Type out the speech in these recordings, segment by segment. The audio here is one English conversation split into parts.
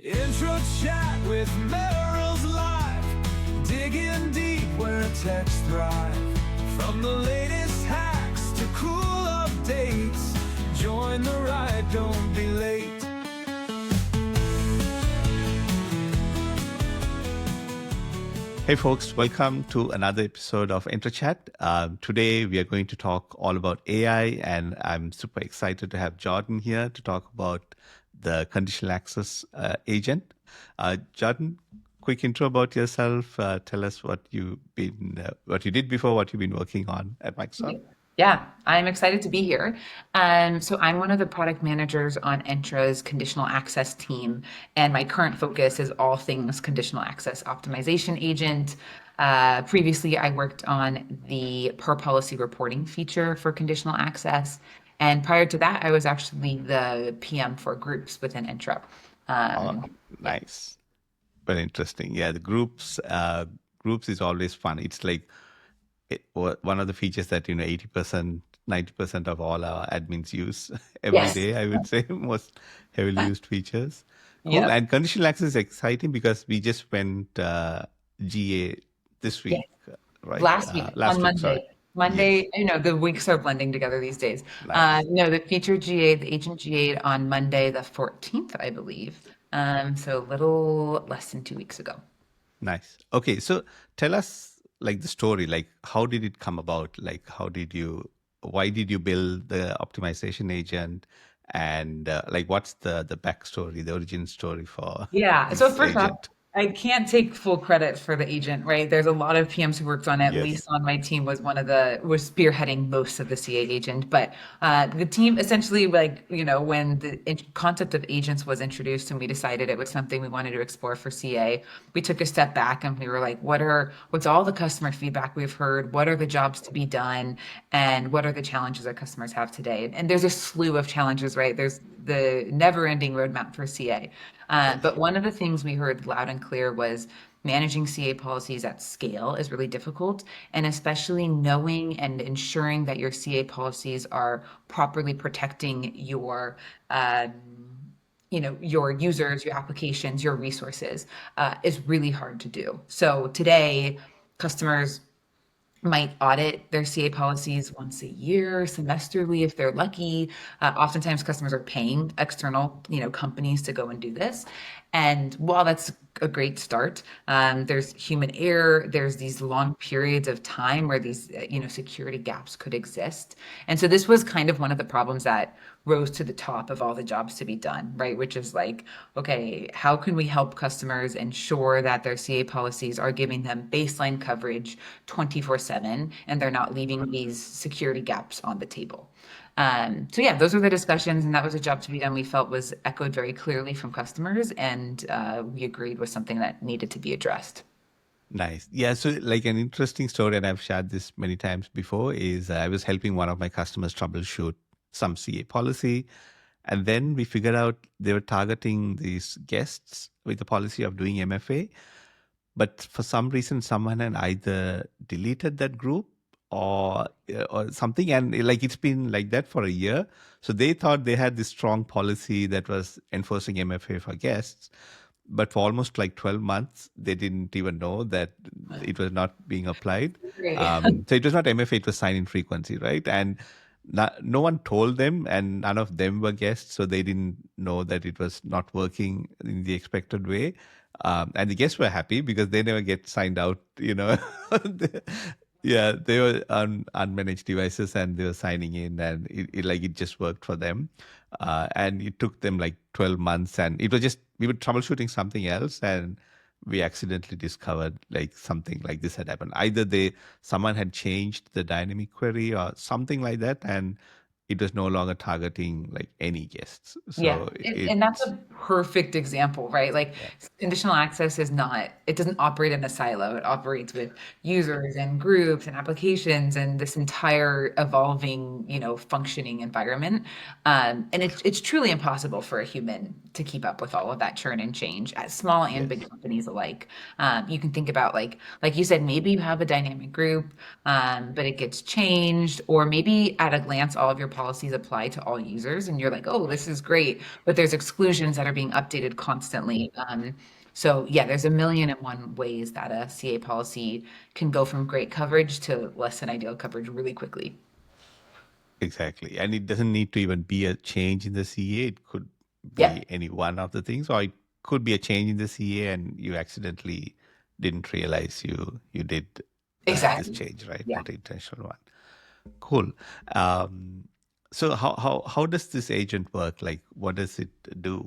Intro chat with Merrill's live, digging deep where techs thrive. From the latest hacks to cool updates, join the ride, don't be late. Hey folks, welcome to another episode of Entra Chat. Today we are going to talk all about AI, and I'm super excited to have Jordan here to talk about the Conditional Access Agent. Jordan, quick intro about yourself. Tell us what you did before, what you've been working on at Microsoft. Yeah, I'm excited to be here. So I'm one of the product managers on Entra's Conditional Access team, and my current focus is all things Conditional Access Optimization Agent. Previously, I worked on the per policy reporting feature for Conditional Access, and prior to that, I was actually the PM for groups within Entra. Oh, Yeah. nice. Very interesting. Yeah, the groups is always fun. It's like one of the features that 80%, 90% of all our admins use every Yes. day. I would say most heavily used features. Cool. Yep. And conditional access is exciting because we just went GA this Yes. week, right? Last week Last on week, sorry. Monday. Yes, Monday, the weeks are blending together these days. nice, No, the feature GA, the agent GA on Monday, the 14th, I believe. So a little less than 2 weeks ago. nice. Okay, so tell us like the story, like how did it come about? Like why did you build the optimization agent? And like what's the backstory, the origin story for Yeah. So this first off, agent? I can't take full credit for the agent, right? There's a lot of PMs who worked on it. Yes. Lisa on my team was spearheading most of the CA agent, but the team essentially when the concept of agents was introduced and we decided it was something we wanted to explore for CA, we took a step back and we were like, what's all the customer feedback we've heard? What are the jobs to be done? And what are the challenges our customers have today? And there's a slew of challenges, right? There's the never-ending roadmap for CA. But one of the things we heard loud and clear was managing CA policies at scale is really difficult, and especially knowing and ensuring that your CA policies are properly protecting your users, your applications, your resources, is really hard to do. So today, customers might audit their CA policies once a year, semesterly if they're lucky. Oftentimes customers are paying external, companies to go and do this. And while that's a great start, there's human error. There's these long periods of time where these, security gaps could exist. And so this was kind of one of the problems that rose to the top of all the jobs to be done, right? Which is like, okay, how can we help customers ensure that their CA policies are giving them baseline coverage 24/7 and they're not leaving these security gaps on the table? So yeah, those were the discussions, and that was a job to be done we felt was echoed very clearly from customers, and we agreed was something that needed to be addressed. Nice. Yeah. So, like an interesting story, and I've shared this many times before, is I was helping one of my customers troubleshoot some CA policy. And then we figured out they were targeting these guests with the policy of doing MFA. But for some reason, someone had either deleted that group or something. And like it's been like that for a year. So they thought they had this strong policy that was enforcing MFA for guests. But for almost like 12 months, they didn't even know that it was not being applied. Great. So it was not MFA, it was sign-in frequency, right? And no one told them, and none of them were guests, so they didn't know that it was not working in the expected way. And the guests were happy because they never get signed out, Yeah, they were on unmanaged devices and they were signing in, and it just worked for them. And it took them like 12 months, and it was just we were troubleshooting something else, and we accidentally discovered like something like this had happened. Either someone had changed the dynamic query or something like that, and it was no longer targeting like any guests. Yeah, So and that's a perfect example, right? Like yeah, conditional access it doesn't operate in a silo. It operates with users and groups and applications and this entire evolving, functioning environment. And it's truly impossible for a human to keep up with all of that churn and change at small and big yes, companies alike. You can think about like you said, maybe you have a dynamic group, but it gets changed, or maybe at a glance, all of your policies apply to all users, and you're like, oh, this is great, but there's exclusions that are being updated constantly. So yeah, there's a million and one ways that a CA policy can go from great coverage to less than ideal coverage really quickly. Exactly. And it doesn't need to even be a change in the CA. It could be Yep, any one of the things, or it could be a change in the CA and you accidentally didn't realize you did this exactly. change, right? Yeah. Not an intentional one. Cool. Um, so how does this agent work? Like, what does it do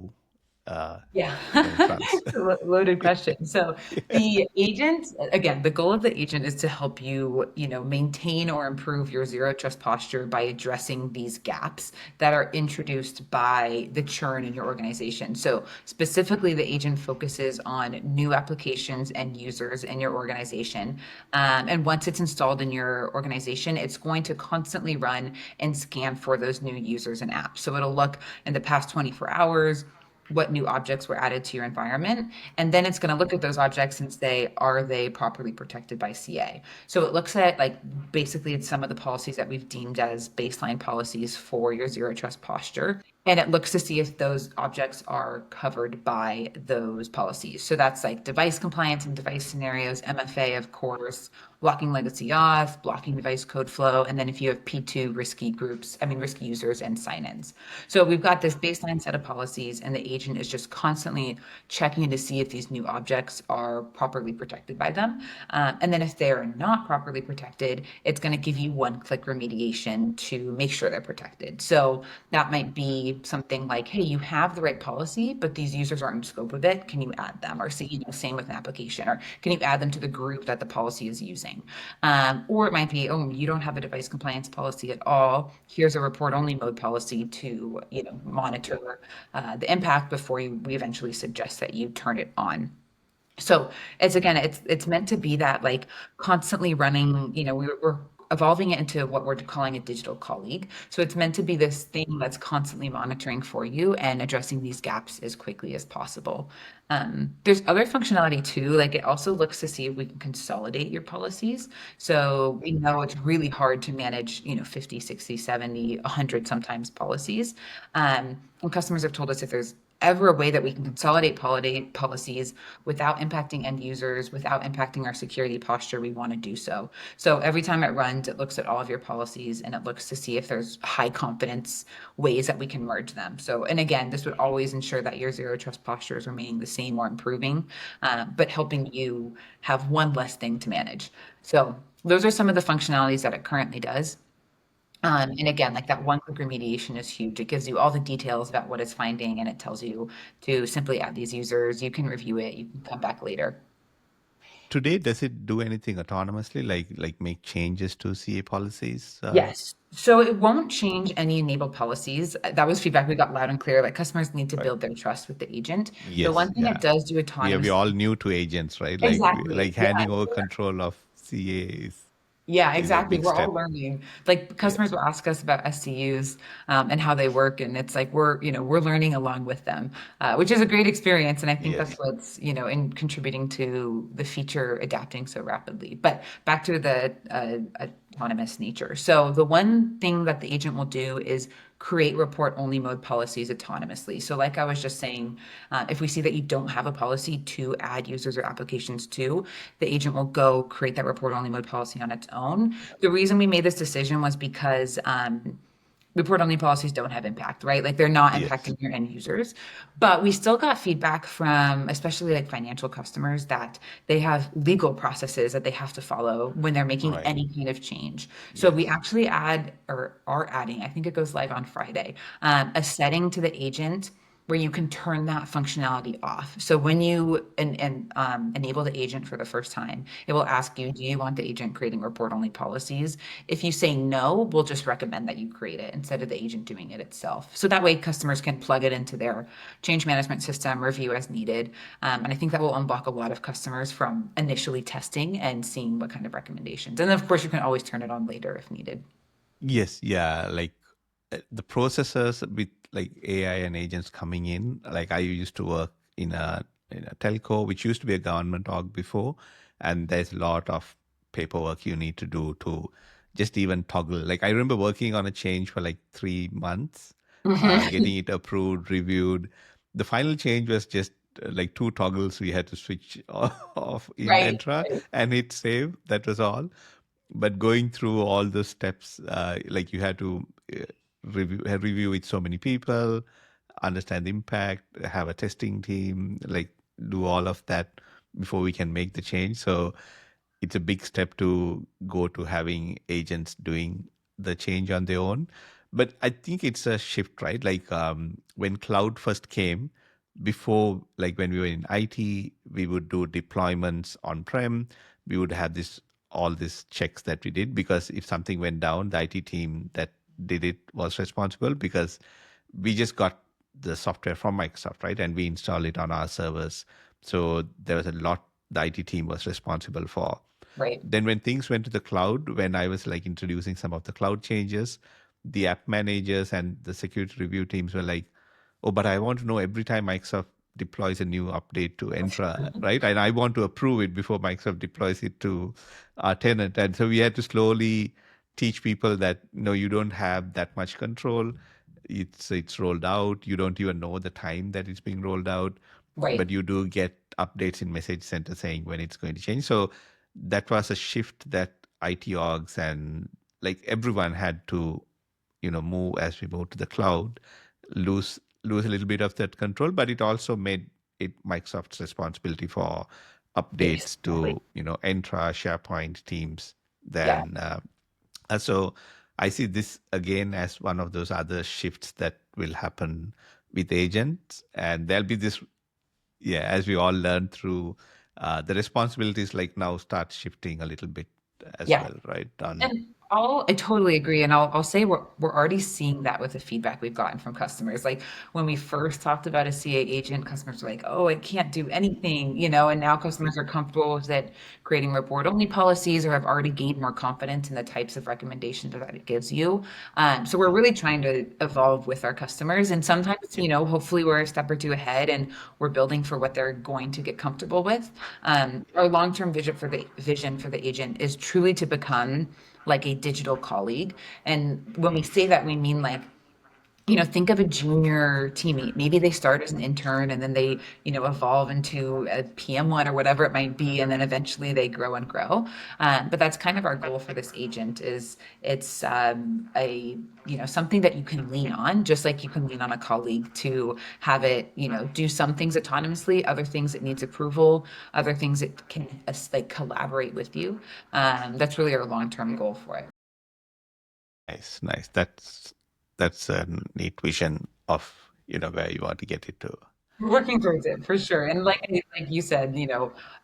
uh, Yeah, when it runs? it's a loaded question. So the agent, again, the goal of the agent is to help you, maintain or improve your zero trust posture by addressing these gaps that are introduced by the churn in your organization. So specifically, the agent focuses on new applications and users in your organization. And once it's installed in your organization, it's going to constantly run and scan for those new users and apps. So it'll look in the past 24 hours what new objects were added to your environment. And then it's going to look at those objects and say, are they properly protected by CA? So it looks at like basically it's some of the policies that we've deemed as baseline policies for your zero trust posture. And it looks to see if those objects are covered by those policies. So that's like device compliance and device scenarios, MFA, of course, blocking legacy auth, blocking device code flow, and then if you have P2 risky users and sign-ins. So we've got this baseline set of policies, and the agent is just constantly checking to see if these new objects are properly protected by them. And then if they're not properly protected, it's going to give you one-click remediation to make sure they're protected. So that might be something like, hey, you have the right policy, but these users aren't in scope of it. Can you add them? Or same with an application, or can you add them to the group that the policy is using? Or it might be, oh, you don't have a device compliance policy at all. Here's a report only mode policy to, monitor the impact before we eventually suggest that you turn it on. So it's meant to be that like constantly running, we're evolving it into what we're calling a digital colleague. So it's meant to be this thing that's constantly monitoring for you and addressing these gaps as quickly as possible. There's other functionality too, like it also looks to see if we can consolidate your policies. So we know it's really hard to manage, 50, 60, 70, 100 sometimes policies. And customers have told us if there's ever a way that we can consolidate policies without impacting end users, without impacting our security posture, we want to do so. So every time it runs, it looks at all of your policies and it looks to see if there's high confidence ways that we can merge them. So, and again, this would always ensure that your zero trust posture is remaining the same or improving, but helping you have one less thing to manage. So those are some of the functionalities that it currently does. And again, like that one-click remediation is huge. It gives you all the details about what it's finding, and it tells you to simply add these users. You can review it. You can come back later. Today, does it do anything autonomously, like make changes to CA policies? Yes. So it won't change any enabled policies. That was feedback we got loud and clear. Like customers need to Right. build their trust with the agent. The Yes, one thing it yeah. does do We all autonomously. new to agents, right? Exactly. Like Yeah. handing over control of CA Yeah, is a exactly. big We're all step. learning. Like Yeah. customers will ask us about SCUs and how they work, and it's like we're learning along with them, which is a great experience. And I think that's Yes. what's in contributing to the feature adapting so rapidly. But back to the autonomous nature. So the one thing that the agent will do is create report only mode policies autonomously. So like I was just saying, if we see that you don't have a policy to add users or applications to, the agent will go create that report only mode policy on its own. The reason we made this decision was because report only policies don't have impact, right? Like they're not Yes. impacting your end users. But we still got feedback from especially like financial customers that they have legal processes that they have to follow when they're making Right. any kind of change. So we Yes. actually add or are adding, I think it goes live on Friday, a setting to the agent where you can turn that functionality off. So when you enable the agent for the first time, it will ask you, do you want the agent creating report only policies? If you say no, we'll just recommend that you create it instead of the agent doing it itself. So that way customers can plug it into their change management system, review as needed. And I think that will unblock a lot of customers from initially testing and seeing what kind of recommendations. And then of course you can always turn it on later if needed. Yes. Yeah. Like the processors with like AI and agents coming in. Like I used to work in a telco, which used to be a government org before, and there's a lot of paperwork you need to do to just even toggle. Like I remember working on a change for like 3 months, getting it approved, reviewed. The final change was just like two toggles we had to switch off in Right. Entra and hit save. That was all. But going through all the steps, like you had to review with so many people, understand the impact, have a testing team, like do all of that before we can make the change. So it's a big step to go to having agents doing the change on their own. But I think it's a shift, right? Like when cloud first came, before, like when we were in IT, we would do deployments on-prem. We would have all these checks that we did, because if something went down, the IT team that did it was responsible, because we just got the software from Microsoft, right? And we install it on our servers. So there was a lot the IT team was responsible for. Right. Then when things went to the cloud, when I was like introducing some of the cloud changes, the app managers and the security review teams were like, oh, but I want to know every time Microsoft deploys a new update to Entra, right? And I want to approve it before Microsoft deploys it to our tenant. And so we had to slowly teach people that, no, you don't have that much control. It's rolled out. You don't even know the time that it's being rolled out, Right. but you do get updates in Message Center saying when it's going to change. So that was a shift that IT orgs and like everyone had to, move as we move to the cloud, lose a little bit of that control, but it also made it Microsoft's responsibility for updates Exactly. to, Entra, SharePoint, Teams. Yeah. Then, so I see this again as one of those other shifts that will happen with agents, and there'll be this, yeah, as we all learn through the responsibilities like now start shifting a little bit as Yeah. well, right? On And I totally agree, and I'll say we're already seeing that with the feedback we've gotten from customers. Like when we first talked about a CA agent, customers were like, "Oh, it can't do anything," and now customers are comfortable with it creating report-only policies or have already gained more confidence in the types of recommendations that it gives you. So we're really trying to evolve with our customers, and sometimes, hopefully we're a step or two ahead, and we're building for what they're going to get comfortable with. Our long-term vision for the agent is truly to become like a digital colleague. And when we say that, we mean like, think of a junior teammate. Maybe they start as an intern and then they, evolve into a PM1 or whatever it might be, and then eventually they grow and grow. But that's kind of our goal for this agent is it's something that you can lean on, just like you can lean on a colleague to have it, do some things autonomously, other things it needs approval, other things it can like collaborate with you. That's really our long-term goal for it. nice, nice. That's a neat vision of where you want to get it to. We're working towards it for sure. And like you said,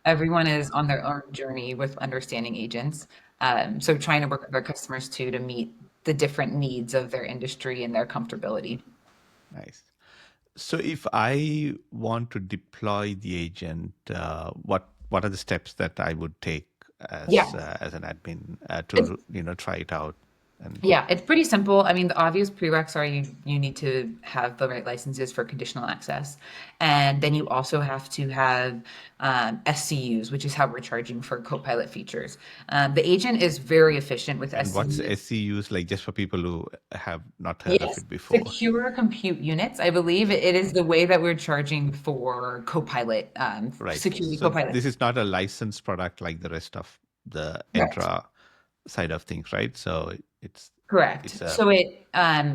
everyone is on their own journey with understanding agents. So trying to work with our customers too to meet the different needs of their industry and their comfortability. Nice. So if I want to deploy the agent, what are the steps that I would take Yeah. as an admin It's to try it out? And Yeah, it's pretty simple. I mean, the obvious prereqs are you need to have the right licenses for conditional access, and then you also have to have SCUs, which is how we're charging for Copilot features. The agent is very efficient with what's SCUs. SCUs, like, just for people who have not heard of Yes, it before? secure compute units. I believe it is the way that we're charging for Copilot, Right. security So Copilot. this is not a licensed product like the rest of the Correct. Entra side of things, right? So it's Correct. it's a So it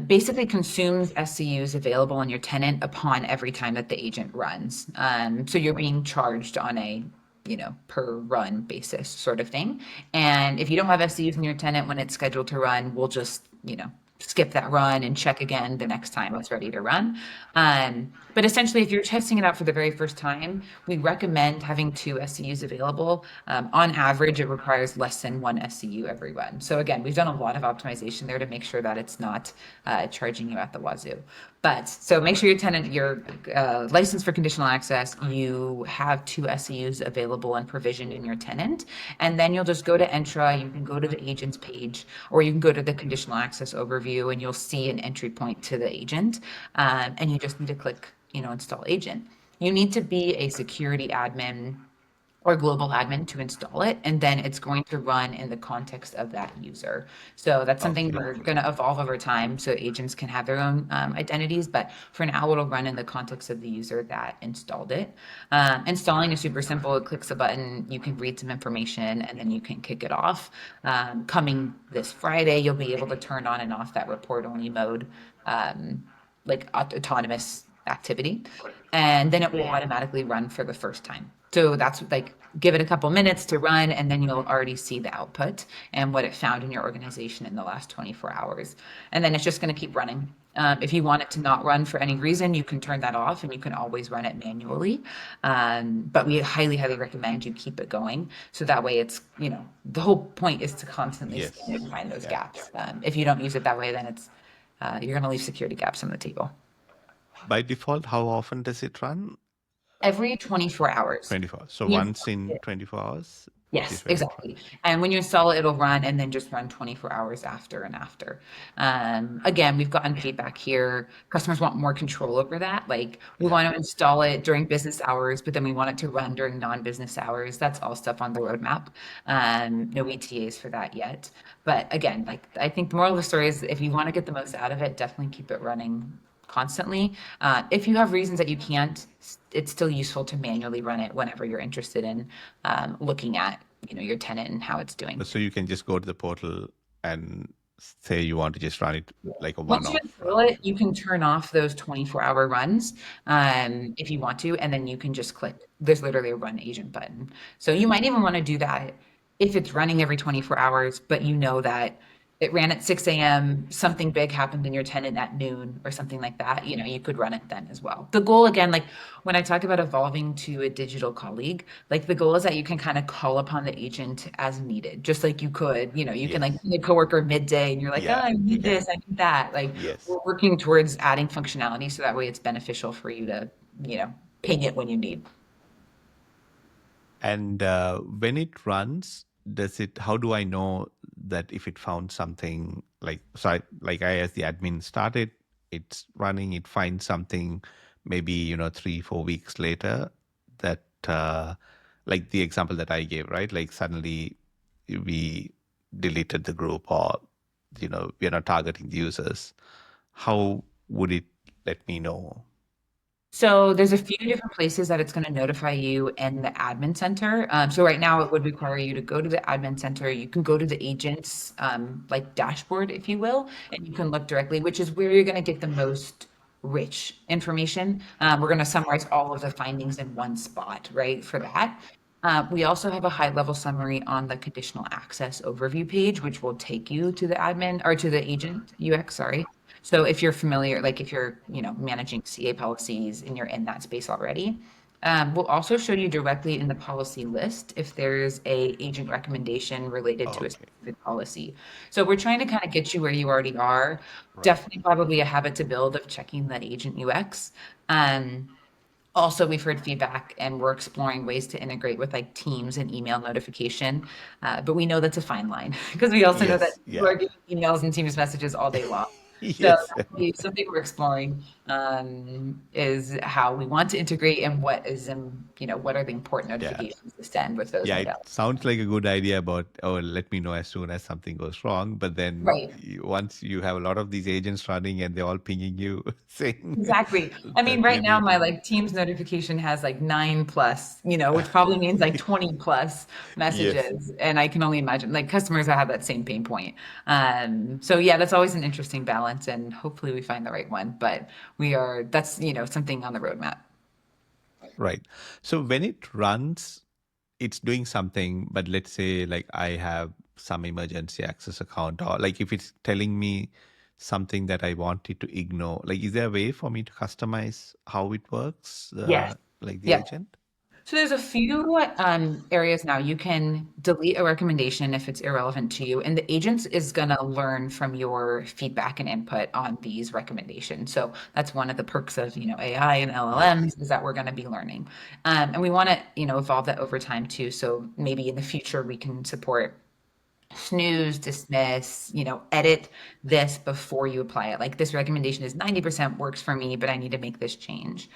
basically consumes SCUs available on your tenant upon every time that the agent runs. So you're being charged on a per run basis sort of thing. And if you don't have SCUs in your tenant when it's scheduled to run, we'll just skip that run and check again the next time it's ready to run. But essentially, if you're testing it out for the very first time, we recommend having two SCUs available. On average, it requires less than one SCU every run. So again, we've done a lot of optimization there to make sure that it's not charging you at the wazoo. But so make sure your tenant, your license for conditional access, you have two SCUs available and provisioned in your tenant. And then you'll just go to Entra, you can go to the agent's page, or you can go to the conditional access overview and you'll see an entry point to the agent. And you just need to click, install agent. You need to be a security admin or global admin to install it, and then it's going to run in the context of that user. So that's something Okay. we're going to evolve over time so agents can have their own identities, but for now it'll run in the context of the user that installed it. Installing is super simple. It clicks a button, you can read some information, and then you can kick it off. Coming this Friday, you'll be able to turn on and off that report only mode, um, like autonomous activity, and then it will automatically run for the first time. So that's like, give it a couple minutes to run, and then you'll already see the output and what it found in your organization in the last 24 hours. And then it's just going to keep running. If you want it to not run for any reason, you can turn that off and you can always run it manually. But we highly, highly recommend you keep it going. So that way it's, the whole point is to constantly scan Yes. and find those Yeah. gaps. If you don't use it that way, then you're going to leave security gaps on the table. By default, how often does it run? Every 24 hours. 24 hours. So Yes. once in 24 hours is Yes, when it exactly. runs. And when you install it, it'll run and then just run 24 hours after and after. Again, we've gotten feedback here. Customers want more control over that. Like, we Yeah. want to install it during business hours, but then we want it to run during non-business hours. That's all stuff on the roadmap. No ETAs for that yet. But again, like, I think the moral of the story is if you want to get the most out of it, definitely keep it running constantly. If you have reasons that you can't, it's still useful to manually run it whenever you're interested in looking at your tenant and how it's doing. So you can just go to the portal and say you want to just run it like a Once you one-off install run. it, you can turn off those 24-hour runs if you want to, and then you can just click. There's literally a run agent button. So you might even want to do that if it's running every 24 hours, but you know that it ran at 6 a.m., something big happened in your tenant at noon or something like that, you could run it then as well. The goal, again, like when I talk about evolving to a digital colleague, like the goal is that you can kind of call upon the agent as needed, just like you could, you can like Yes. be a coworker midday and you're like, oh, Yeah. I need Yeah. this, I need that. Like, Yes. we're working towards adding functionality so that way it's beneficial for you to, ping it when you need. And when it runs, how do I know that if it found something I, as the admin started, it's running, it finds something maybe, 3, 4 weeks later that, like the example that I gave, right? Like suddenly we deleted the group or, we're not targeting the users. How would it let me know? So there's a few different places that it's going to notify you in the admin center. So right now it would require you to go to the admin center. You can go to the agent's like dashboard, if you will, and you can look directly, which is where you're going to get the most rich information. We're going to summarize all of the findings in one spot, right? For that. We also have a high level summary on the conditional access overview page, which will take you to the admin or to the agent UX, sorry. So if you're familiar, like if you're, managing CA policies and you're in that space already, we'll also show you directly in the policy list if there's a agent recommendation related to a Okay. specific policy. So we're trying to kind of get you where you already are. Right. Definitely probably a habit to build of checking the agent UX. Um, Also, we've heard feedback and we're exploring ways to integrate with like Teams and email notification. But we know that's a fine line because we also know that Yes. people Yeah. are getting emails and Teams messages all day long. So Yes. that'll be something we're exploring, is how we want to integrate and what are the important Yeah. notifications to send with those Yeah, it modalities. sounds like a good idea about, oh, let me know as soon as something goes wrong. But then Right. once you have a lot of these agents running and they're all pinging you saying Exactly. I mean, that you right now need my to. like Teams notification has like 9 plus, which probably means like 20 plus Yes. messages. And I can only imagine like customers that have that same pain point. So yeah, that's always an interesting balance and hopefully we find the right one. But that's, something on the roadmap. Right. So when it runs, it's doing something, but let's say like I have some emergency access account, or like if it's telling me something that I wanted to ignore, like is there a way for me to customize how it works, Yes. like the Yep. agent? So there's a few areas now you can delete a recommendation if it's irrelevant to you, and the agent is going to learn from your feedback and input on these recommendations. So that's one of the perks of AI and Yes. LLMs is that we're going to be learning, and we want to evolve that over time too. So maybe in the future we can support snooze, dismiss, edit this before you apply it. Like this recommendation is 90% works for me, but I need to make this change.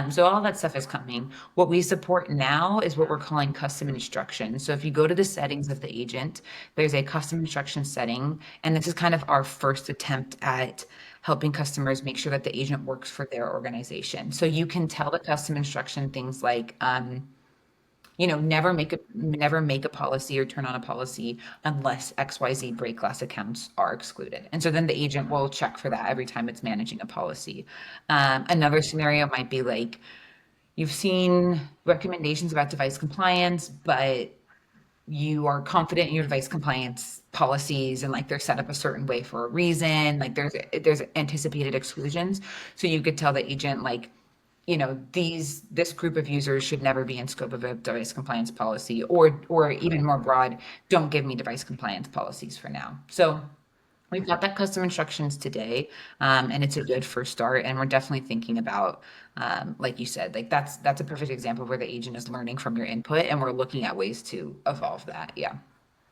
So all that stuff is coming. What we support now is what we're calling custom instructions. So if you go to the settings of the agent, there's a custom instruction setting, and this is kind of our first attempt at helping customers make sure that the agent works for their organization. So you can tell the custom instruction things like, never make a policy or turn on a policy unless XYZ break glass accounts are excluded. And so then the agent will check for that every time it's managing a policy. Another scenario might be like you've seen recommendations about device compliance, but you are confident in your device compliance policies and like they're set up a certain way for a reason, like there's anticipated exclusions. So you could tell the agent like, this group of users should never be in scope of a device compliance policy, or even more broad, don't give me device compliance policies for now. So we've got that custom instructions today, and it's a good first start. And we're definitely thinking about, like you said, like that's a perfect example where the agent is learning from your input, and we're looking at ways to evolve that. Yeah.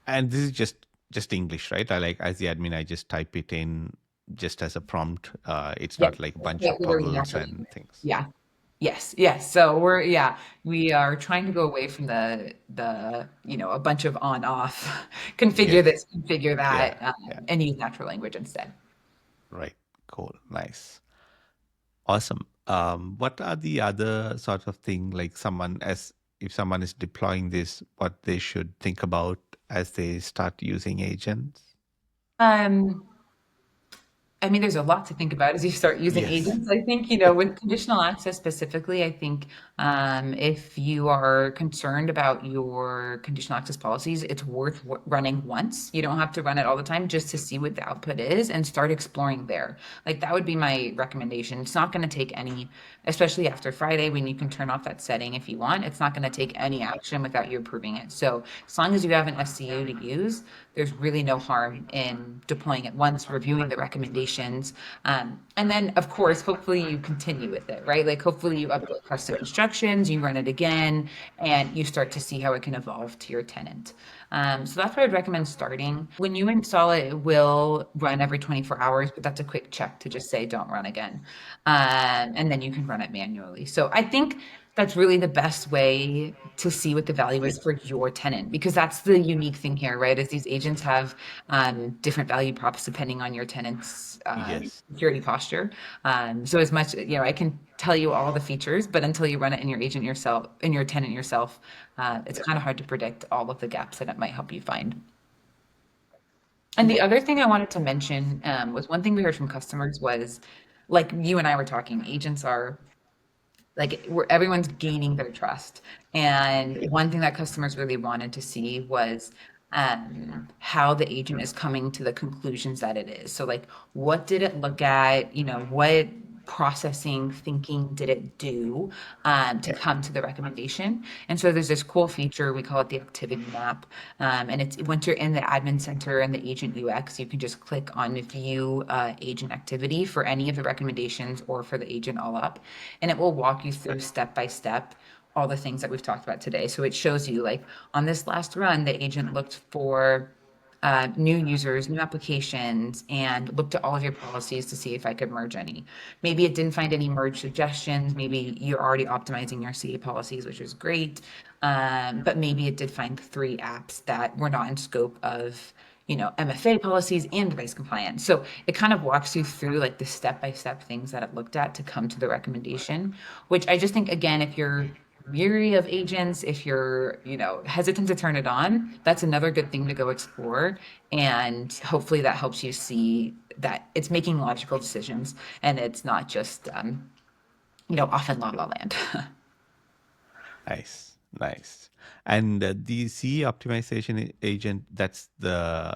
And this is just English, right? I like as the admin, I just type it in just as a prompt. It's Yeah. not like a bunch Yeah, of literally toggles natural and language. things. Yeah. Yes, yes. So we are trying to go away from a bunch of on off, configure Yes. this, configure Yeah. that, Yeah. and use natural language instead. Right. Cool. Nice. Awesome. What are the other sort of thing like if someone is deploying this, what they should think about as they start using agents? Um, I mean, there's a lot to think about as you start using Yes. agents. I think, with conditional access specifically, I think if you are concerned about your conditional access policies, it's worth running once. You don't have to run it all the time just to see what the output is and start exploring there. Like that would be my recommendation. It's not going to take any, especially after Friday when you can turn off that setting if you want, it's not going to take any action without you approving it. So as long as you have an SCU to use, there's really no harm in deploying it once, reviewing the recommendations. And then, of course, hopefully you continue with it, right? Like, hopefully you update custom instructions, you run it again, and you start to see how it can evolve to your tenant. So that's where I'd recommend starting. When you install it, it will run every 24 hours, but that's a quick check to just say don't run again. And then you can run it manually. So I think that's really the best way to see what the value is for your tenant, because that's the unique thing here, right? Is these agents have different value props depending on your tenant's Yes. security posture. So as much, I can tell you all the features, but until you run it in your agent yourself, in your tenant yourself, it's kind of hard to predict all of the gaps that it might help you find. And the other thing I wanted to mention was one thing we heard from customers was, like you and I were talking, agents are like everyone's gaining their trust. And one thing that customers really wanted to see was how the agent is coming to the conclusions that it is. So like, what did it look at? What processing thinking did it do to come to the recommendation? And so there's this cool feature, we call it the activity map. And it's once you're in the admin center and the agent UX, you can just click on view agent activity for any of the recommendations or for the agent all up. And it will walk you through step by step all the things that we've talked about today. So it shows you like on this last run, the agent looked for new users, new applications, and looked at all of your policies to see if I could merge any. Maybe it didn't find any merge suggestions. Maybe you're already optimizing your CA policies, which is great. But maybe it did find 3 apps that were not in scope of MFA policies and device compliance. So it kind of walks you through like the step-by-step things that it looked at to come to the recommendation, which I just think, again, if you're weary of agents, if you're, hesitant to turn it on, that's another good thing to go explore. And hopefully that helps you see that it's making logical decisions and it's not just, off in la la land. Nice. Nice. And the CE optimization agent, that's the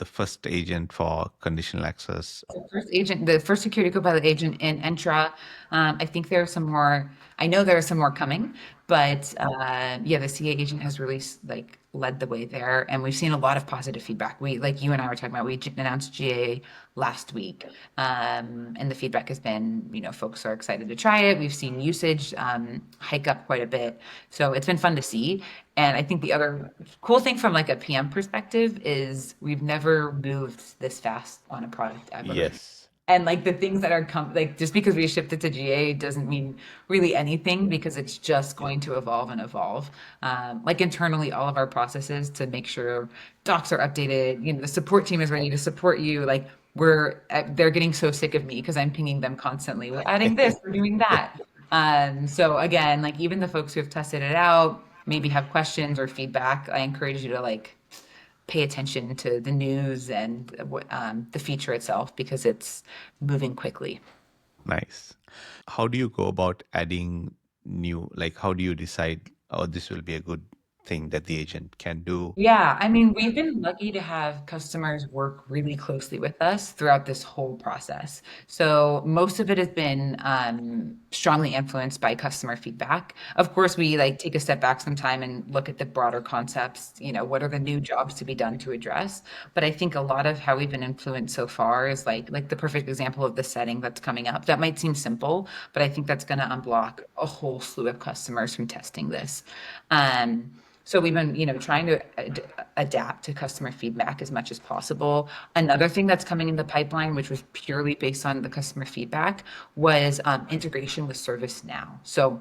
first agent for conditional access. The first security copilot agent in Entra. I think there are some more. I know there are some more coming. But yeah, the CA agent has really like led the way there, and we've seen a lot of positive feedback. We, like you and I were talking about, we announced GA last week, and the feedback has been, folks are excited to try it. We've seen usage hike up quite a bit, so it's been fun to see. And I think the other cool thing from like a PM perspective is we've never moved this fast on a product ever. Yes. And like the things that are like just because we shipped it to GA doesn't mean really anything because it's just going to evolve and evolve. Like internally, all of our processes to make sure docs are updated. The support team is ready to support you. Like they're getting so sick of me because I'm pinging them constantly. We're adding this, we're doing that. So again, like even the folks who have tested it out, maybe have questions or feedback, I encourage you to like pay attention to the news and the feature itself because it's moving quickly. Nice. How do you go about adding new, like how do you decide, oh, this will be a good thing that the agent can do? Yeah, I mean, we've been lucky to have customers work really closely with us throughout this whole process. So most of it has been strongly influenced by customer feedback. Of course, we like take a step back sometime and look at the broader concepts, what are the new jobs to be done to address? But I think a lot of how we've been influenced so far is like the perfect example of the setting that's coming up. That might seem simple, but I think that's going to unblock a whole slew of customers from testing this. Um, so we've been, trying to adapt to customer feedback as much as possible. Another thing that's coming in the pipeline, which was purely based on the customer feedback, was integration with ServiceNow. So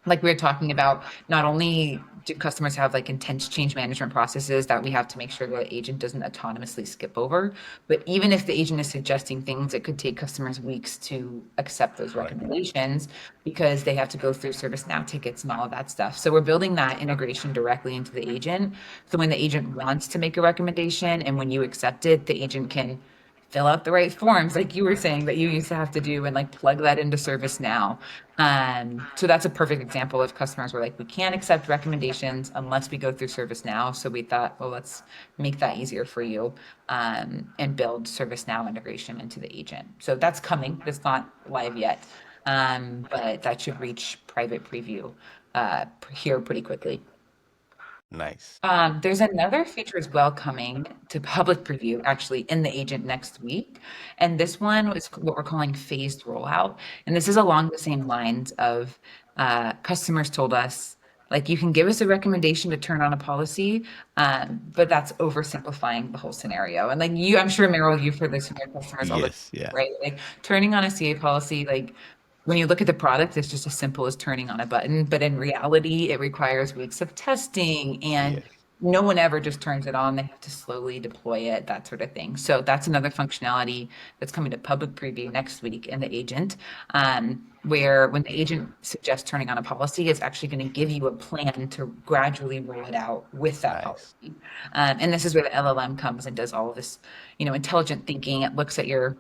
like we were talking about, not only do customers have like intense change management processes that we have to make sure the agent doesn't autonomously skip over, but even if the agent is suggesting things, it could take customers weeks to accept those Right. recommendations because they have to go through ServiceNow tickets and all of that stuff. So we're building that integration directly into the agent. So when the agent wants to make a recommendation and when you accept it, the agent can fill out the right forms, like you were saying that you used to have to do, and like plug that into ServiceNow. So that's a perfect example of customers were like, we can't accept recommendations unless we go through ServiceNow. So we thought, well, let's make that easier for you and build ServiceNow integration into the agent. So that's coming. It's not live yet, but that should reach private preview here pretty quickly. Nice. There's another feature as well coming to public preview actually in the agent next week. And this one is what we're calling phased rollout. And this is along the same lines of customers told us, like, you can give us a recommendation to turn on a policy, but that's oversimplifying the whole scenario. And like I'm sure Meryl, you've heard this from your customers all the time, Yes. Yeah. right? Like turning on a CA policy, like when you look at the product, it's just as simple as turning on a button, but in reality, it requires weeks of testing and Yes. no one ever just turns it on. They have to slowly deploy it, that sort of thing. So that's another functionality that's coming to public preview next week in the agent, where when the agent suggests turning on a policy, it's actually going to give you a plan to gradually roll it out with that Nice. policy. And this is where the LLM comes and does all of this, intelligent thinking. It looks at your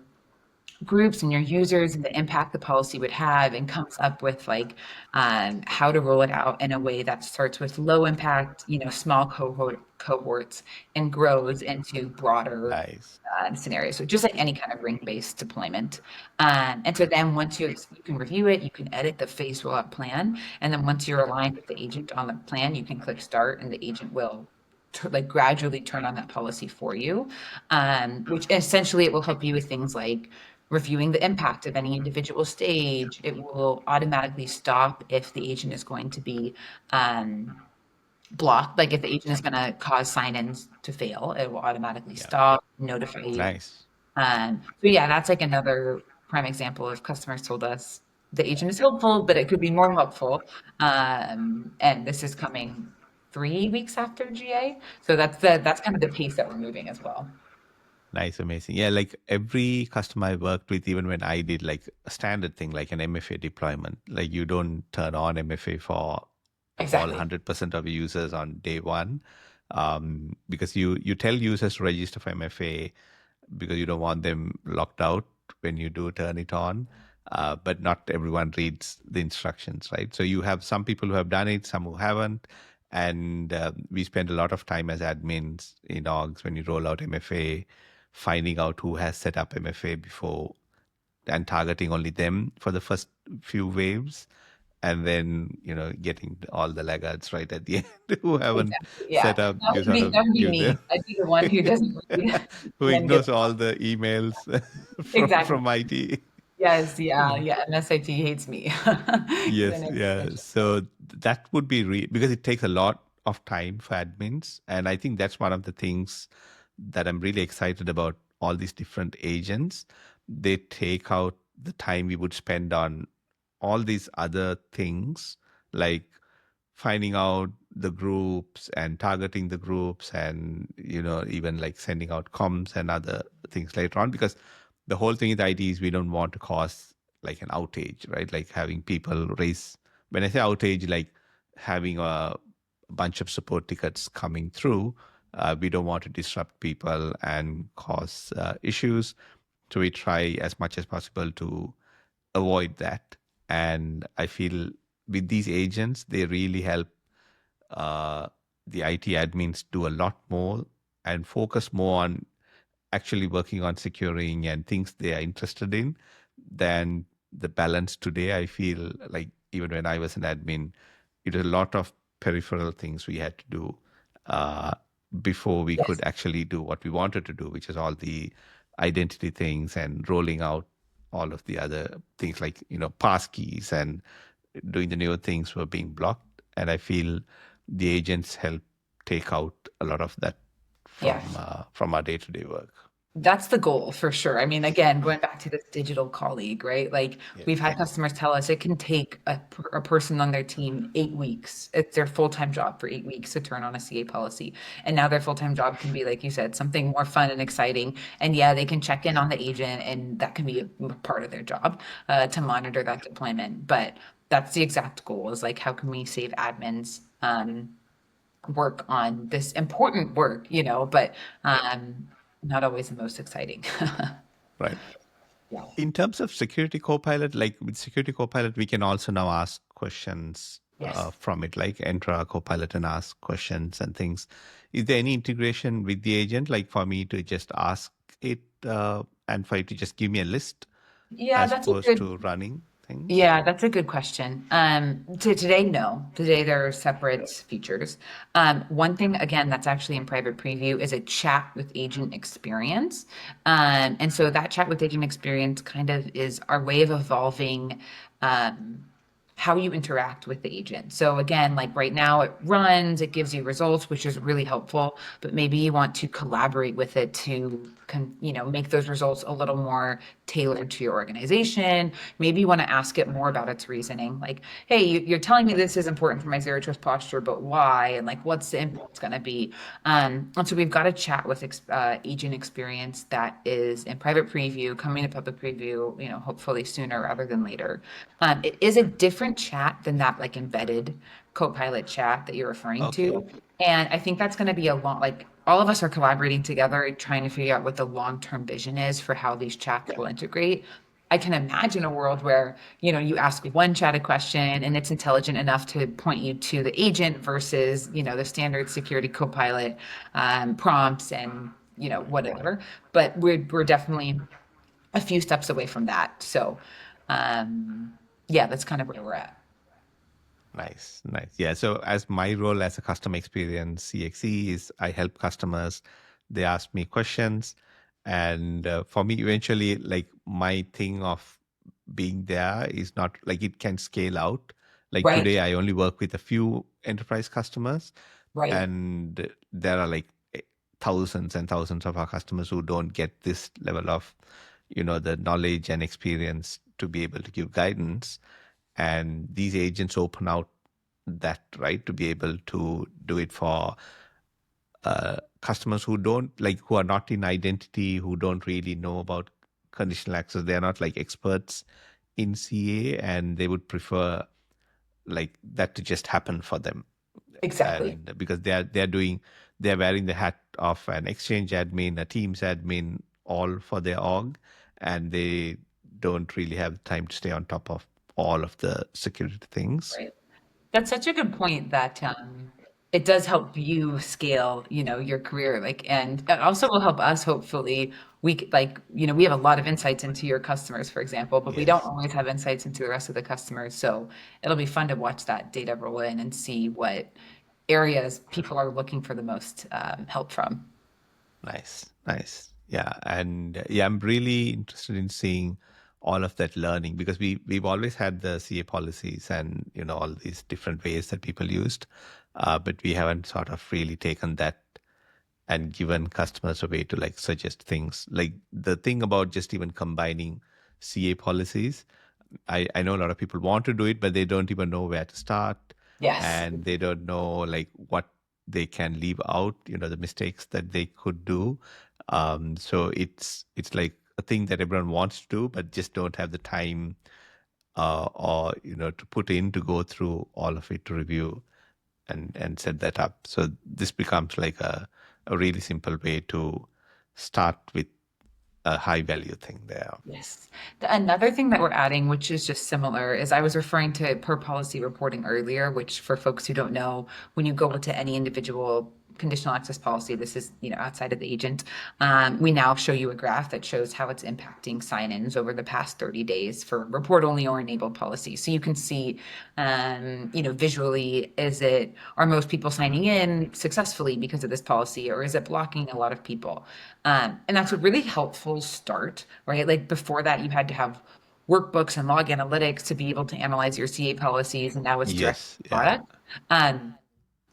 groups and your users and the impact the policy would have and comes up with like how to roll it out in a way that starts with low impact, small cohorts and grows into broader Nice. scenarios. So just like any kind of ring-based deployment. And so then once you can review it, you can edit the phase rollout plan. And then once you're aligned with the agent on the plan, you can click start and the agent will like gradually turn on that policy for you, which essentially it will help you with things like reviewing the impact of any individual stage. It will automatically stop if the agent is going to be blocked. Like if the agent is going to cause sign-ins to fail, it will automatically Yeah. stop, notify you. Nice. So yeah, that's like another prime example of customers told us the agent is helpful, but it could be more helpful. And this is coming 3 weeks after GA. So that's kind of the pace that we're moving as well. Nice. Amazing. Yeah. Like every customer I worked with, even when I did like a standard thing, like an MFA deployment, like you don't turn on MFA for all Exactly. 100% of users on day one, because you tell users to register for MFA because you don't want them locked out when you do turn it on. But not everyone reads the instructions, right? So you have some people who have done it, some who haven't. And we spend a lot of time as admins in orgs when you roll out MFA, finding out who has set up MFA before and targeting only them for the first few waves. and then getting all the laggards right at the end who haven't Exactly. Yeah. set up, That you would sort be of that would be give them me. I'd be the one who doesn't read who and then gives ignores all the emails exactly. from IT. Yes, yeah. And SAP hates me because I Yes, never yeah. finish it. So that would be because it takes a lot of time for admins. And I think that's one of the things that I'm really excited about all these different agents. They take out the time we would spend on all these other things like finding out the groups and targeting the groups and even like sending out comms and other things later on, because the whole thing with IT is we don't want to cause like an outage, right? Like having people raise, when I say outage, like having a bunch of support tickets coming through, we don't want to disrupt people and cause issues. So we try as much as possible to avoid that. And I feel with these agents, they really help uh, the IT admins do a lot more and focus more on actually working on securing and things they are interested in than the balance today. I feel like even when I was an admin, it was a lot of peripheral things we had to do uh, before we Yes. could actually do what we wanted to do, which is all the identity things and rolling out all of the other things like pass keys and doing the newer things were being blocked. And I feel the agents help take out a lot of that Yes. from our day-to-day work. That's the goal for sure. I mean, again, going back to this digital colleague, right? Like we've had customers tell us it can take a person on their team 8 weeks. It's their full-time job for 8 weeks to turn on a CA policy. And now their full-time job can be, like you said, something more fun and exciting. And yeah, they can check in on the agent and that can be a part of their job to monitor that deployment. But that's the exact goal is like, how can we save admins work on this important work, but not always the most exciting. Right. Yeah. In terms of Security Copilot, like with Security Copilot, we can also now ask questions Yes. from it, like enter Copilot and ask questions and things. Is there any integration with the agent, like for me to just ask it and for it to just give me a list Yeah, as that's a opposed good to running things? Yeah, that's a good question. Today, no. Today, there are separate features. One thing, again, that's actually in private preview is a chat with agent experience. And so that chat with agent experience kind of is our way of evolving um, how you interact with the agent. So again, like right now it runs, it gives you results, which is really helpful, but maybe you want to collaborate with it to make those results a little more tailored to your organization. Maybe you want to ask it more about its reasoning. Like, hey, you're telling me this is important for my zero trust posture, but why? And like, what's the impact going to be? And so we've got a chat with agent experience that is in private preview, coming to public preview, hopefully sooner rather than later. It is a different chat than that like embedded Copilot chat that you're referring Okay. to. And I think that's going to be a long, like all of us are collaborating together, trying to figure out what the long-term vision is for how these chats will integrate. I can imagine a world where, you ask one chat a question and it's intelligent enough to point you to the agent versus, the standard security Copilot prompts and, whatever. But we're definitely a few steps away from that. So, yeah, that's kind of where we're at. Nice, nice. Yeah. So, as my role as a customer experience CXE is I help customers. They ask me questions, and for me, eventually, like my thing of being there is not like it can scale out. Like Right, today, I only work with a few enterprise customers, right, and there are like thousands and thousands of our customers who don't get this level of the knowledge and experience to be able to give guidance, and these agents open out that right to be able to do it for customers who don't like who are not in identity, who don't really know about conditional access. They're not like experts in CA, and they would prefer like that to just happen for them. exactly. And because they're wearing the hat of an exchange admin, a teams admin, all for their org, and they don't really have time to stay on top of all of the security things. Right. That's such a good point that it does help you scale, your career. Like, and it also will help us hopefully we have a lot of insights into your customers, for example, but we don't Yes. always have insights into the rest of the customers. So it'll be fun to watch that data roll in and see what areas people are looking for the most help from. Nice, nice. Yeah, and yeah, I'm really interested in seeing all of that learning because we've always had the CA policies and all these different ways that people used, but we haven't sort of really taken that and given customers a way to like suggest things. Like the thing about just even combining CA policies, I know a lot of people want to do it, but they don't even know where to start, Yes. and they don't know like what they can leave out, the mistakes that they could do. So it's like a thing that everyone wants to do, but just don't have the time or to put in to go through all of it to review and set that up. So this becomes like a really simple way to start with a high value thing there. Yes. Another thing that we're adding, which is just similar, is I was referring to per policy reporting earlier, which for folks who don't know, when you go into any individual conditional access policy, this is, outside of the agent, we now show you a graph that shows how it's impacting sign-ins over the past 30 days for report only or enabled policies. So you can see, visually, are most people signing in successfully because of this policy, or is it blocking a lot of people? And that's a really helpful start, right? Like before that, you had to have workbooks and log analytics to be able to analyze your CA policies, and now it's direct Yes, yeah. product. Um,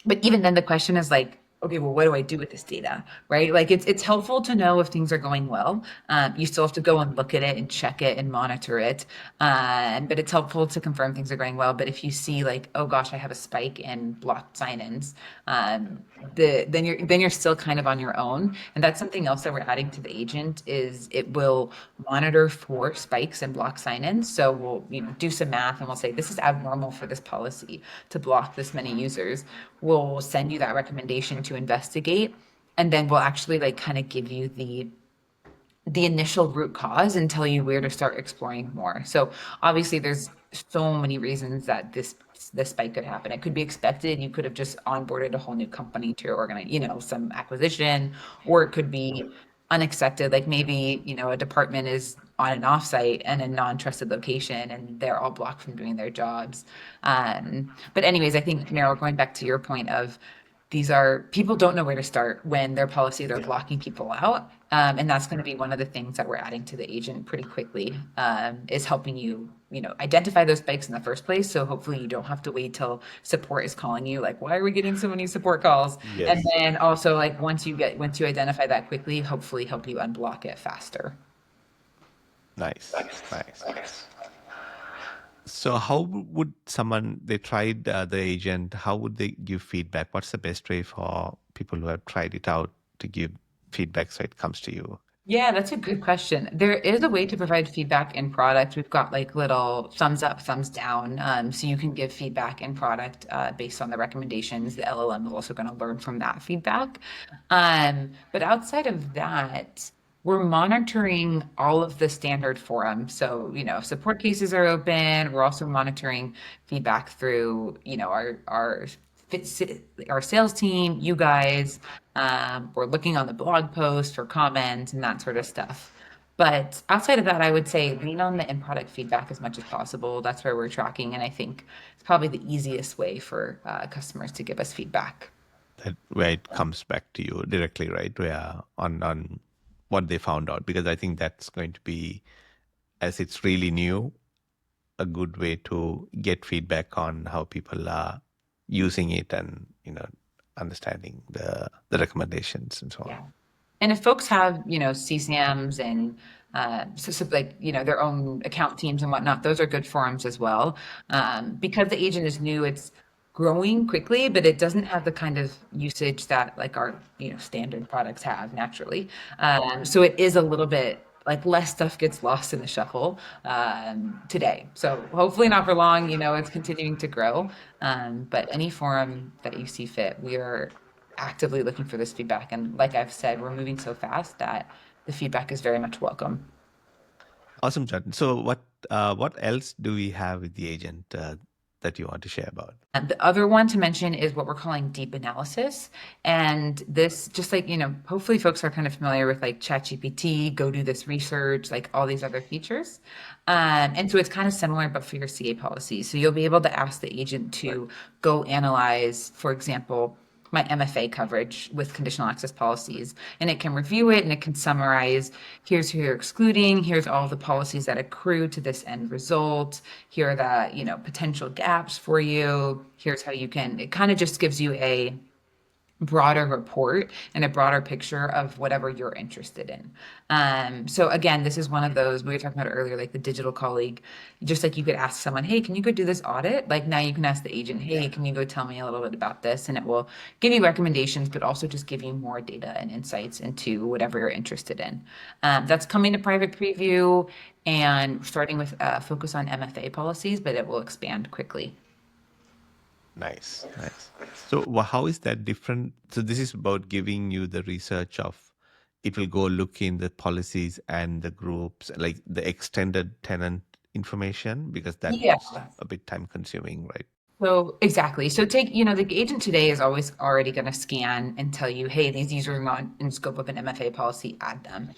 but even then the question is like, okay, well, what do I do with this data, right? Like it's helpful to know if things are going well. You still have to go and look at it and check it and monitor it, but it's helpful to confirm things are going well. But if you see like, oh gosh, I have a spike in blocked sign-ins, then you're still kind of on your own. And that's something else that we're adding to the agent is it will monitor for spikes and block sign-ins. So we'll do some math and we'll say this is abnormal for this policy to block this many users. We'll send you that recommendation to investigate, and then we'll actually like kind of give you the initial root cause and tell you where to start exploring more. So obviously there's so many reasons that this spike could happen. It could be expected. You could have just onboarded a whole new company to your some acquisition, or it could be unexpected. Like maybe, a department is on an offsite and a non-trusted location and they're all blocked from doing their jobs. But anyways, I think, Meryl, going back to your point of these are people don't know where to start when their policies are blocking people out. And that's going to be one of the things that we're adding to the agent pretty quickly, is helping you, identify those spikes in the first place. So hopefully you don't have to wait till support is calling you, like, why are we getting so many support calls? And Yes. then also like once you identify that quickly, hopefully help you unblock it faster. Nice, nice. So how would someone, they tried the agent, how would they give feedback? What's the best way for people who have tried it out to give feedback so it comes to you? Yeah, that's a good question. There is a way to provide feedback in product. We've got like little thumbs up, thumbs down. So you can give feedback in product based on the recommendations. The LLM is also going to learn from that feedback. But outside of that, we're monitoring all of the standard forums. So, if support cases are open, we're also monitoring feedback through, our sales team, you guys. We're looking on the blog post for comments and that sort of stuff. But outside of that, I would say lean on the in product feedback as much as possible. That's where we're tracking. And I think it's probably the easiest way for customers to give us feedback. That where it comes back to you directly, right? Where on what they found out, because I think that's going to be, as it's really new, a good way to get feedback on how people are using it and understanding the recommendations and so on. Yeah. And if folks have, CSAMs and like, their own account teams and whatnot, those are good forums as well. Because the agent is new, it's growing quickly, but it doesn't have the kind of usage that like our, standard products have naturally. So it is a little bit like less stuff gets lost in the shuffle today. So hopefully not for long, it's continuing to grow. But any forum that you see fit, we are actively looking for this feedback. And like I've said, we're moving so fast that the feedback is very much welcome. Awesome, Jordan. So what else do we have with the agent? that you want to share about? And the other one to mention is what we're calling deep analysis. And this, just like, hopefully folks are kind of familiar with like ChatGPT, go do this research, like all these other features. And so it's kind of similar, but for your CA policies. So you'll be able to ask the agent to go analyze, for example, my MFA coverage with conditional access policies, and it can review it and it can summarize, here's who you're excluding, here's all the policies that accrue to this end result, here are the, potential gaps for you, here's how you can, it kind of just gives you a broader report and a broader picture of whatever you're interested in. So again, this is one of those we were talking about earlier, like the digital colleague, just like you could ask someone, hey, can you go do this audit? Like now you can ask the agent, hey, can you go tell me a little bit about this? And it will give you recommendations, but also just give you more data and insights into whatever you're interested in. That's coming to private preview and starting with focus on MFA policies, but it will expand quickly. Nice, nice. So how is that different? So this is about giving you the research of, it will go look in the policies and the groups, like the extended tenant information, because that's Yeah. a bit time consuming, right? So exactly. So take, the agent today is always already going to scan and tell you, hey, these users are not in scope of an MFA policy, add them.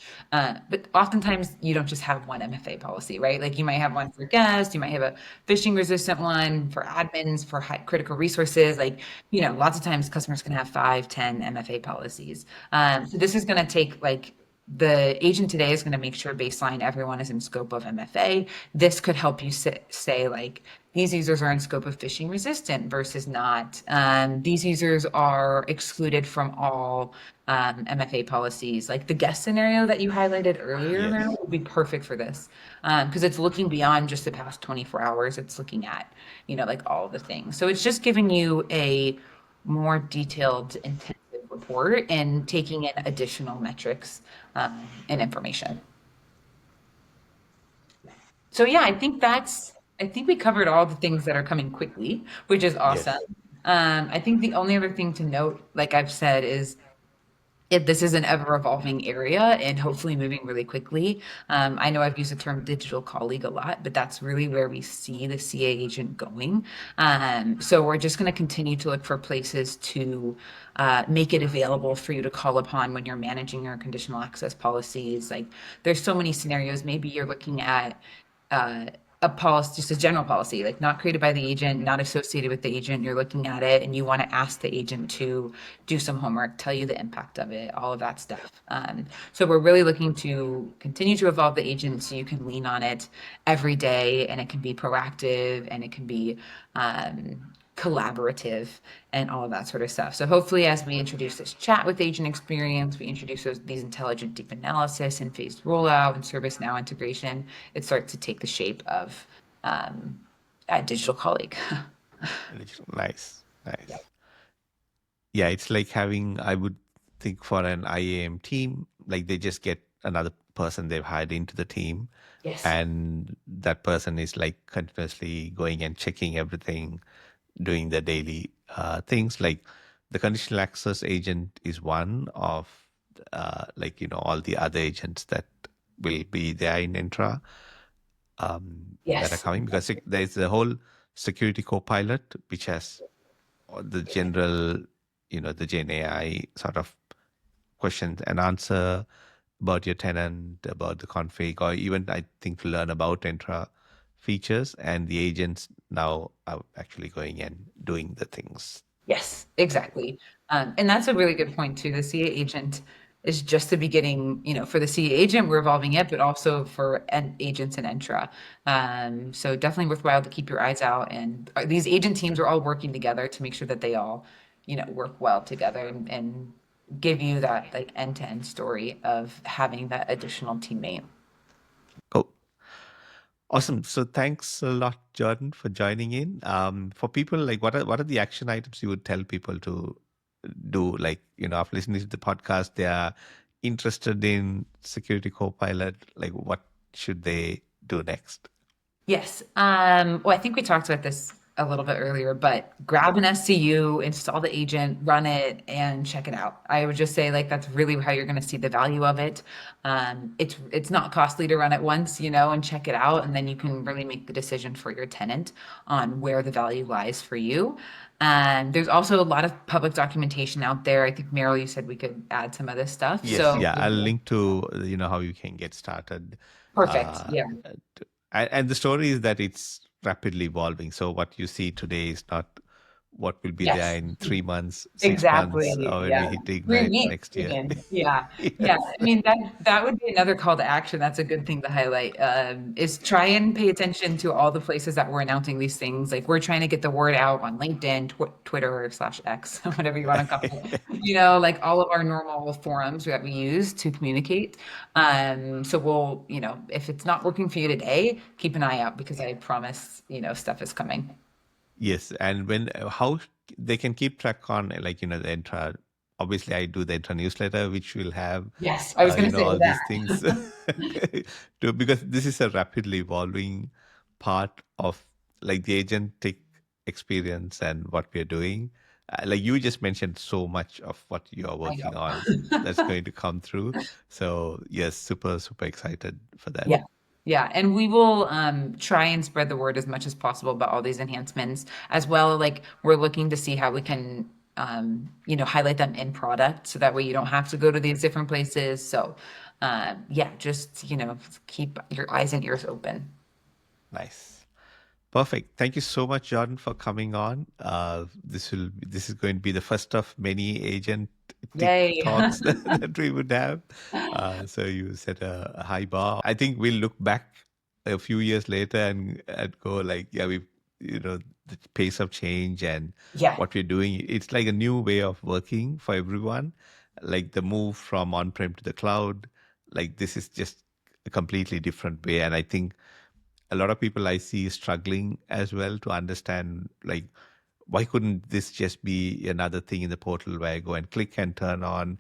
But oftentimes you don't just have one MFA policy, right? Like you might have one for guests, you might have a phishing resistant one for admins, for high critical resources. Like, lots of times customers can have 5, 10 MFA policies. So this is going to take like, the agent today is going to make sure baseline everyone is in scope of MFA. This could help you say like, these users are in scope of phishing resistant versus not. These users are excluded from all MFA policies. Like the guest scenario that you highlighted earlier, Yes. would be perfect for this because it's looking beyond just the past 24 hours. It's looking at, like all the things. So it's just giving you a more detailed, intensive report and taking in additional metrics and information. So yeah, I think we covered all the things that are coming quickly, which is awesome. Yes. I think the only other thing to note, like I've said, is if this is an ever evolving area and hopefully moving really quickly. I know I've used the term digital colleague a lot, but that's really where we see the CA agent going. So we're just going to continue to look for places to make it available for you to call upon when you're managing your conditional access policies. Like there's so many scenarios. Maybe you're looking at a policy, just a general policy, like not created by the agent, not associated with the agent. You're looking at it and you want to ask the agent to do some homework, tell you the impact of it, all of that stuff. So we're really looking to continue to evolve the agent so you can lean on it every day, and it can be proactive and it can be collaborative and all of that sort of stuff. So hopefully as we introduce this chat with agent experience, we introduce these intelligent deep analysis and phased rollout and ServiceNow integration, it starts to take the shape of a digital colleague. Nice, nice. Yeah, it's like having, I would think for an IAM team, like they just get another person they've hired into the team. Yes. And that person is like continuously going and checking everything, doing the daily things. Like the conditional access agent is one of all the other agents that will be there in Entra that are Yes. coming, because there's the whole security copilot, which has the general, the Gen AI sort of questions and answer about your tenant, about the config, or even I think to learn about Entra features, and the agents now are actually going and doing the things. Yes, exactly. And that's a really good point too. The CA agent is just the beginning, for the CA agent, we're evolving it, but also for agents in Entra. So definitely worthwhile to keep your eyes out. And these agent teams are all working together to make sure that they all, work well together and give you that like end-to-end story of having that additional teammate. Cool. Awesome. So thanks a lot, Jordan, for joining in. For people, like what are the action items you would tell people to do? Like, after listening to the podcast, they are interested in Security Copilot. Like, what should they do next? Yes. Well, I think we talked about this a little bit earlier, but grab an SCU, install the agent, run it, and check it out. I would just say like that's really how you're going to see the value of it. It's not costly to run it once, and check it out, and then you can really make the decision for your tenant on where the value lies for you. And there's also a lot of public documentation out there. I think Meryl, you said we could add some of this stuff. Yes, So yeah, I'll link to how you can get started. perfect. Uh, Yeah. and the story is that it's rapidly evolving. So what you see today is not what will be there Yes. in 3 months, 6 months, Exactly. or when we Yeah. hit Three Ignite weeks next year. even. Yeah. Yeah. Yes. I mean, that would be another call to action. That's a good thing to highlight. Is try and pay attention to all the places that we're announcing these things. Like we're trying to get the word out on LinkedIn, Twitter/X, whatever you want to call it. Like all of our normal forums that we use to communicate. So we'll, if it's not working for you today, keep an eye out because I promise, stuff is coming. Yes, and how they can keep track on the Entra. Obviously, I do the Entra newsletter, which will have Yes, I was going to say all that. these things because this is a rapidly evolving part of like the agentic experience and what we're doing. Like you just mentioned so much of what you are I working know. on that's going to come through. So yes, super, super excited for that. Yeah. Yeah. And we will try and spread the word as much as possible about all these enhancements as well. Like we're looking to see how we can, highlight them in product so that way you don't have to go to these different places. So yeah, just, keep your eyes and ears open. Nice. Perfect. Thank you so much, Jordan, for coming on. This is going to be the first of many agent Yay. talks that we would have. So you set a high bar. I think we'll look back a few years later and go like, yeah, the pace of change and Yeah. what we're doing. It's like a new way of working for everyone. Like the move from on-prem to the cloud. Like this is just a completely different way. And I think a lot of people I see struggling as well to understand like why couldn't this just be another thing in the portal where I go and click and turn on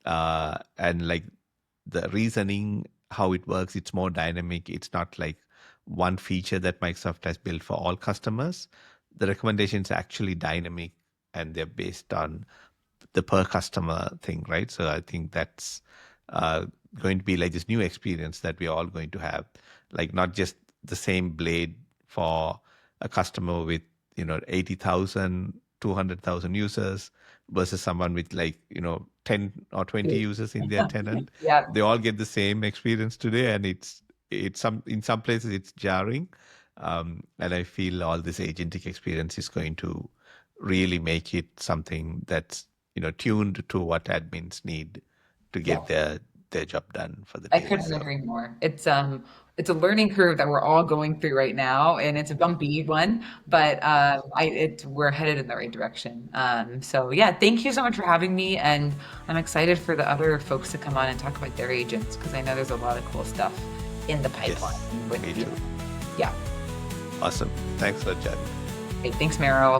and like the reasoning how it works, it's more dynamic. It's not like one feature that Microsoft has built for all customers. The recommendations are actually dynamic and they're based on the per customer thing, right? So I think that's going to be like this new experience that we're all going to have, like not just the same blade for a customer with 80,000, 200,000 users versus someone with 10 or 20 users in their tenant. Yeah. They all get the same experience today, and it's in some places it's jarring, and I feel all this agentic experience is going to really make it something that's tuned to what admins need to get their job done for the I day. couldn't So agree more. It's a learning curve that we're all going through right now, and it's a bumpy one, but we're headed in the right direction. So yeah, thank you so much for having me, and I'm excited for the other folks to come on and talk about their agents because I know there's a lot of cool stuff in the pipeline with me you. too. Yeah. Awesome. Thanks for chatting. Hey, thanks, Meryl.